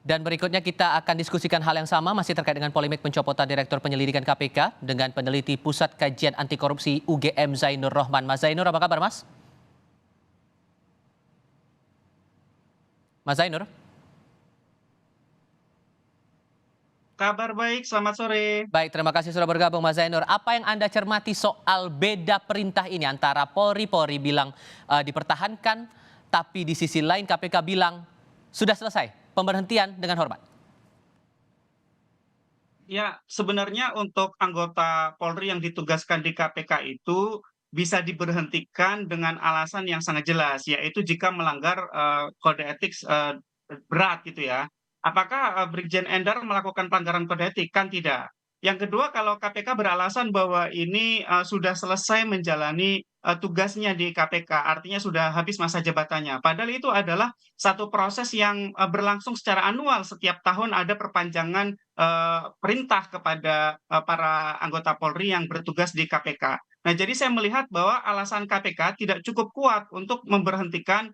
Dan berikutnya kita akan diskusikan hal yang sama masih terkait dengan polemik pencopotan Direktur Penyelidikan KPK dengan peneliti Pusat Kajian Anti Korupsi UGM Zainur Rohman. Mas Zainur, apa kabar Mas? Mas Zainur? Kabar baik, selamat sore. Baik, terima kasih sudah bergabung Mas Zainur. Apa yang Anda cermati soal beda perintah ini antara Polri bilang dipertahankan, tapi di sisi lain KPK bilang sudah selesai pemberhentian dengan hormat? Ya, sebenarnya untuk anggota Polri yang ditugaskan di KPK itu bisa diberhentikan dengan alasan yang sangat jelas, yaitu jika melanggar kode etik berat gitu ya. Apakah Brigjen Endar melakukan pelanggaran kode etik? Kan tidak. Yang kedua, kalau KPK beralasan bahwa ini sudah selesai menjalani tugasnya di KPK, artinya sudah habis masa jabatannya. Padahal itu adalah satu proses yang berlangsung secara anual. Setiap tahun ada perpanjangan perintah kepada para anggota Polri yang bertugas di KPK. Nah, jadi saya melihat bahwa alasan KPK tidak cukup kuat untuk memberhentikan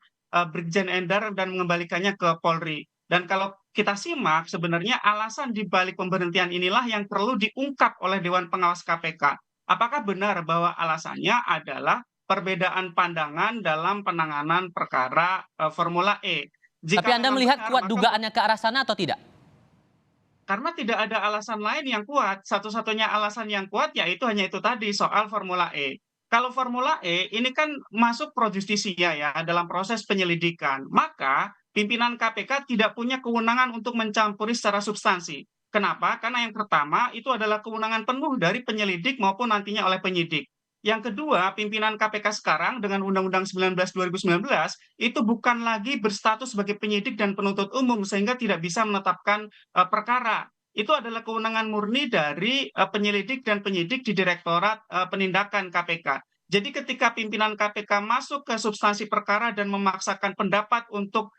Brigjen Endar dan mengembalikannya ke Polri. Dan kalau kita simak, sebenarnya alasan di balik pemberhentian inilah yang perlu diungkap oleh Dewan Pengawas KPK. Apakah benar bahwa alasannya adalah perbedaan pandangan dalam penanganan perkara Formula E? Tapi Jika Anda memang melihat benar, kuat maka dugaannya ke arah sana atau tidak? karena tidak ada alasan lain yang kuat, satu-satunya alasan yang kuat yaitu hanya itu tadi, soal Formula E. Kalau Formula E ini kan masuk pro justisia ya dalam proses penyelidikan, maka pimpinan KPK tidak punya kewenangan untuk mencampuri secara substansi. Kenapa? Karena yang pertama itu adalah kewenangan penuh dari penyelidik maupun nantinya oleh penyidik. Yang kedua, pimpinan KPK sekarang dengan Undang-Undang 19 2019 itu bukan lagi berstatus sebagai penyidik dan penuntut umum sehingga tidak bisa menetapkan perkara. Itu adalah kewenangan murni dari penyelidik dan penyidik di Direktorat Penindakan KPK. Jadi ketika pimpinan KPK masuk ke substansi perkara dan memaksakan pendapat untuk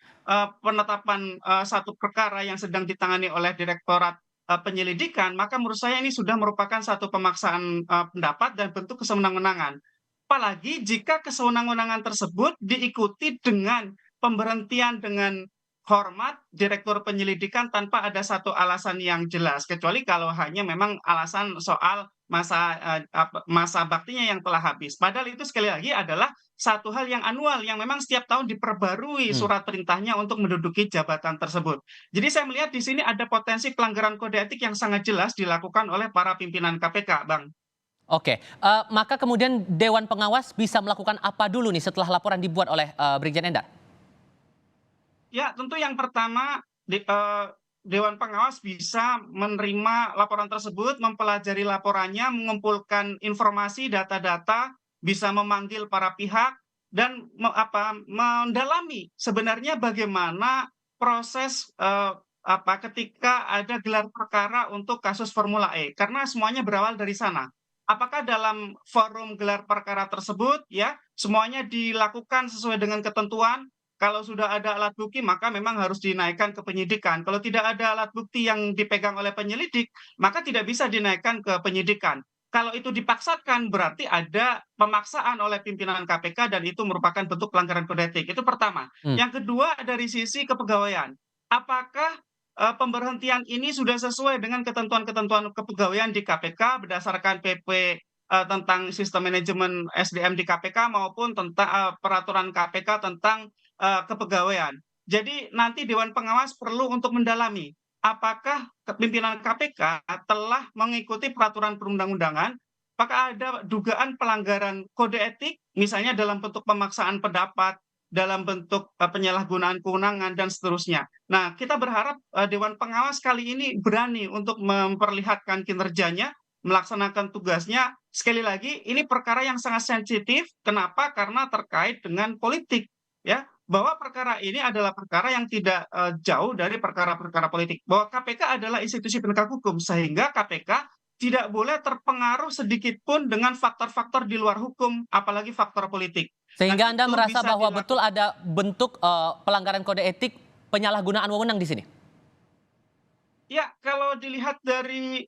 penetapan satu perkara yang sedang ditangani oleh Direktorat Penyelidikan, maka menurut saya ini sudah merupakan satu pemaksaan pendapat dan bentuk kesewenang-wenangan. Apalagi jika kesewenang-wenangan tersebut diikuti dengan pemberhentian dengan hormat Direktur Penyelidikan tanpa ada satu alasan yang jelas, kecuali kalau hanya memang alasan soal masa baktinya yang telah habis. Padahal itu sekali lagi adalah satu hal yang anual yang memang setiap tahun diperbarui Hmm. surat perintahnya untuk menduduki jabatan tersebut. Jadi saya melihat di sini ada potensi pelanggaran kode etik yang sangat jelas dilakukan oleh para pimpinan KPK, Bang. Oke, maka kemudian Dewan Pengawas bisa melakukan apa dulu nih setelah laporan dibuat oleh Brigjen Endar? Ya, tentu yang pertama Dewan Pengawas bisa menerima laporan tersebut, mempelajari laporannya, mengumpulkan informasi, data-data, bisa memanggil para pihak dan mendalami sebenarnya bagaimana proses ketika ada gelar perkara untuk kasus Formula E, karena semuanya berawal dari sana. Apakah dalam forum gelar perkara tersebut ya semuanya dilakukan sesuai dengan ketentuan? Kalau sudah ada alat bukti, maka memang harus dinaikkan ke penyidikan. Kalau tidak ada alat bukti yang dipegang oleh penyelidik, maka tidak bisa dinaikkan ke penyidikan. Kalau itu dipaksakan, berarti ada pemaksaan oleh pimpinan KPK dan itu merupakan bentuk pelanggaran kode etik. Itu pertama. Hmm. Yang kedua, dari sisi kepegawaian. Apakah pemberhentian ini sudah sesuai dengan ketentuan-ketentuan kepegawaian di KPK berdasarkan PP tentang sistem manajemen SDM di KPK maupun tentang peraturan KPK tentang kepegawaian. Jadi nanti Dewan Pengawas perlu untuk mendalami apakah pimpinan KPK telah mengikuti peraturan perundang-undangan, apakah ada dugaan pelanggaran kode etik, misalnya dalam bentuk pemaksaan pendapat, dalam bentuk penyalahgunaan kewenangan dan seterusnya. Nah, kita berharap Dewan Pengawas kali ini berani untuk memperlihatkan kinerjanya, melaksanakan tugasnya. Sekali lagi, ini perkara yang sangat sensitif. Kenapa? Karena terkait dengan politik, ya. Bahwa perkara ini adalah perkara yang tidak jauh dari perkara-perkara politik. Bahwa KPK adalah institusi penegak hukum, sehingga KPK tidak boleh terpengaruh sedikit pun dengan faktor-faktor di luar hukum, apalagi faktor politik. Dan Sehingga Anda itu merasa bisa bahwa betul dilakukan. ada bentuk pelanggaran kode etik penyalahgunaan wewenang di sini? Ya, kalau dilihat dari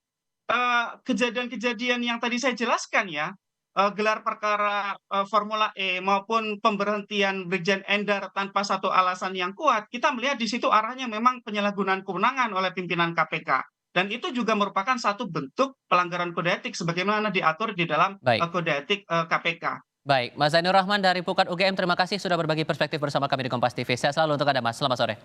kejadian-kejadian yang tadi saya jelaskan ya, gelar perkara Formula E maupun pemberhentian Brigjen Endar tanpa satu alasan yang kuat, kita melihat di situ arahnya memang penyalahgunaan kewenangan oleh pimpinan KPK. Dan itu juga merupakan satu bentuk pelanggaran kode etik sebagaimana diatur di dalam Baik. kode etik KPK. Baik, Mas Zainur Rahman dari Pukat UGM, terima kasih sudah berbagi perspektif bersama kami di Kompas TV. Sehat selalu untuk Anda, Mas. Selamat sore.